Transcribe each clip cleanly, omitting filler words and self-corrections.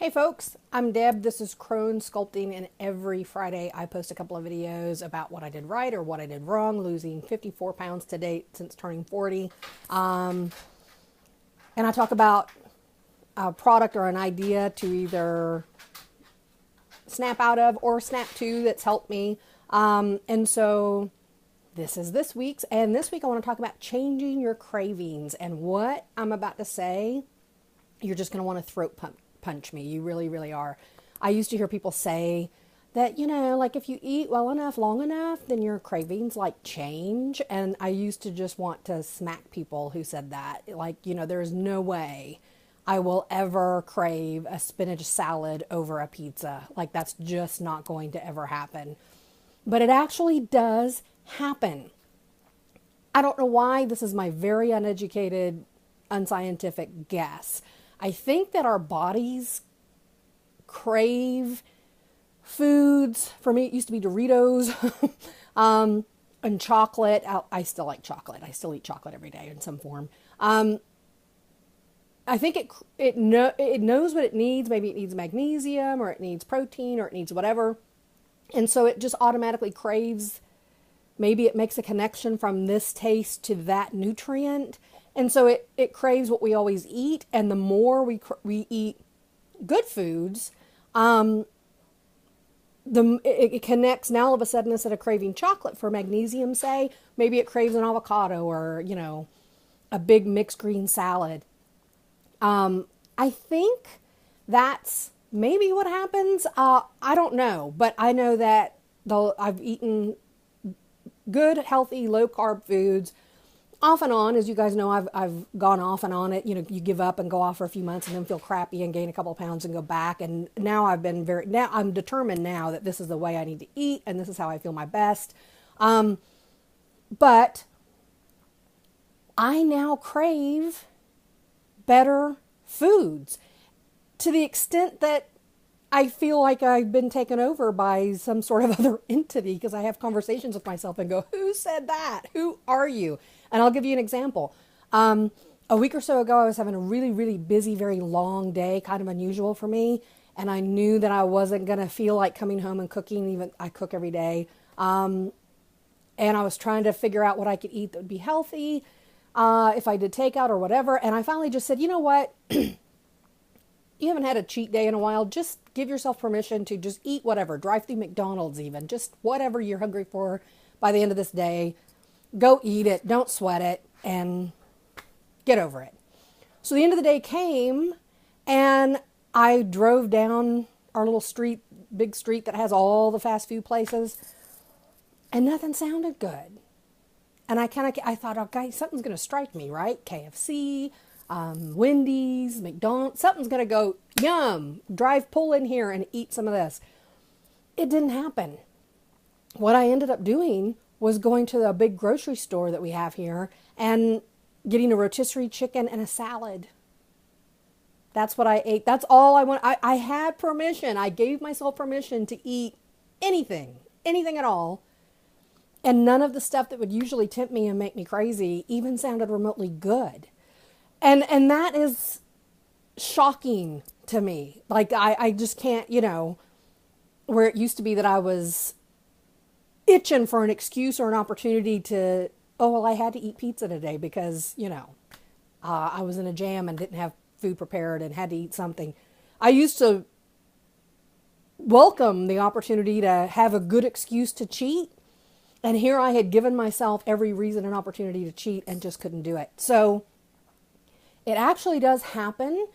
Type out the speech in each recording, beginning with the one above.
Hey folks, I'm Deb. This is Crone Sculpting, and every Friday I post a couple of videos about what I did right or what I did wrong, losing 54 pounds to date since turning 40. And I talk about a product or an idea to either snap out of or snap to that's helped me. And so this is this week's, and this week I want to talk about changing your cravings. And what I'm about to say, you're just going to want to throat punch me. You really, really are. I used to hear people say that, like if you eat well enough, long enough, then your cravings like change. And I used to just want to smack people who said that. Like, there's no way I will ever crave a spinach salad over a pizza. Like that's just not going to ever happen. But it actually does happen. I don't know why. This is my very uneducated, unscientific guess. I think that our bodies crave foods. For me, it used to be Doritos and chocolate. I still like chocolate. I still eat chocolate every day in some form. I think it knows what it needs. Maybe it needs magnesium, or it needs protein, or it needs whatever. And so it just automatically craves. Maybe it makes a connection from this taste to that nutrient. And so it craves what we always eat. And the more we eat good foods, it connects. Now all of a sudden, instead of craving chocolate for magnesium, say, maybe it craves an avocado or, a big mixed green salad. I think that's maybe what happens. I don't know, but I know that I've eaten good, healthy, low carb foods off and on. As you guys know, I've gone off and on it. You give up and go off for a few months and then feel crappy and gain a couple of pounds and go back. And now I'm determined now that this is the way I need to eat and this is how I feel my best. But I now crave better foods to the extent that I feel like I've been taken over by some sort of other entity, because I have conversations with myself and go, who said that? Who are you? And I'll give you an example. A week or so ago, I was having a really, really busy, very long day, kind of unusual for me. And I knew that I wasn't going to feel like coming home and cooking. Even I cook every day. And I was trying to figure out what I could eat that would be healthy, if I did takeout or whatever. And I finally just said, you know what? You haven't had a cheat day in a while. Just give yourself permission to just eat whatever. Drive through McDonald's even. Just whatever you're hungry for by the end of this day. Go eat it. Don't sweat it. And get over it. So the end of the day came, and I drove down our little street, big street that has all the fast food places, and nothing sounded good. And I thought, okay, something's going to strike me, right? KFC, Wendy's, McDonald's, something's going to go, yum, pull in here and eat some of this. It didn't happen. What I ended up doing was going to the big grocery store that we have here and getting a rotisserie chicken and a salad. That's what I ate. That's all I want. I had permission. I gave myself permission to eat anything at all. And none of the stuff that would usually tempt me and make me crazy even sounded remotely good. And that is shocking to me. Like I just can't, where it used to be that I was itching for an excuse or an opportunity to, I had to eat pizza today because, I was in a jam and didn't have food prepared and had to eat something. I used to welcome the opportunity to have a good excuse to cheat. And here I had given myself every reason and opportunity to cheat and just couldn't do it. So it actually does happen.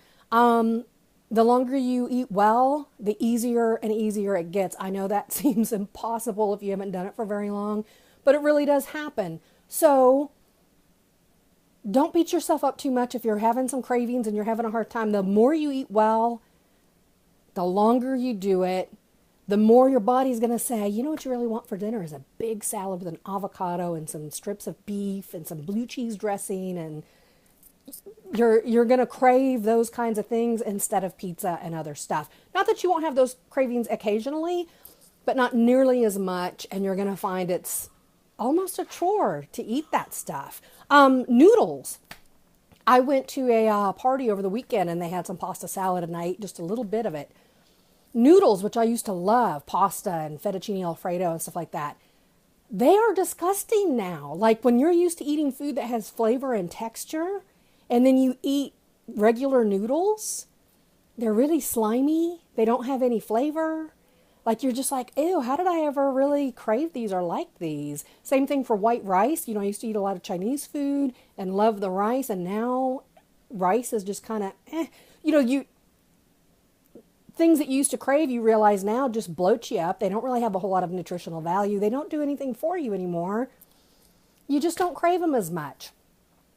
The longer you eat well, the easier and easier it gets. I know that seems impossible if you haven't done it for very long, but it really does happen. So don't beat yourself up too much if you're having some cravings and you're having a hard time. The more you eat well, the longer you do it, the more your body's going to say, you know what you really want for dinner is a big salad with an avocado and some strips of beef and some blue cheese dressing, and you're going to crave those kinds of things instead of pizza and other stuff. Not that you won't have those cravings occasionally, but not nearly as much, and you're going to find it's almost a chore to eat that stuff. Noodles. I went to a party over the weekend and they had some pasta salad and I ate just a little bit of it. Noodles, which I used to love, pasta and fettuccine alfredo and stuff like that, they are disgusting now. Like when you're used to eating food that has flavor and texture, and then you eat regular noodles, they're really slimy. They don't have any flavor. Like you're just like, ew, how did I ever really crave these or like these? Same thing for white rice. You know, I used to eat a lot of Chinese food and love the rice, and now rice is just kind of, You know, things that you used to crave, you realize now just bloat you up. They don't really have a whole lot of nutritional value. They don't do anything for you anymore. You just don't crave them as much.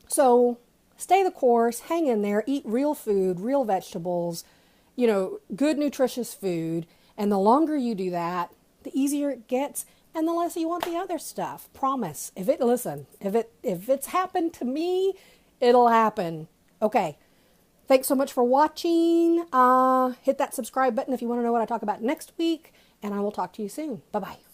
So stay the course, hang in there, eat real food, real vegetables, you know, good nutritious food. And the longer you do that, the easier it gets and the less you want the other stuff. Promise. If it's happened to me, it'll happen. Okay. Thanks so much for watching. Hit that subscribe button if you want to know what I talk about next week, and I will talk to you soon. Bye-bye.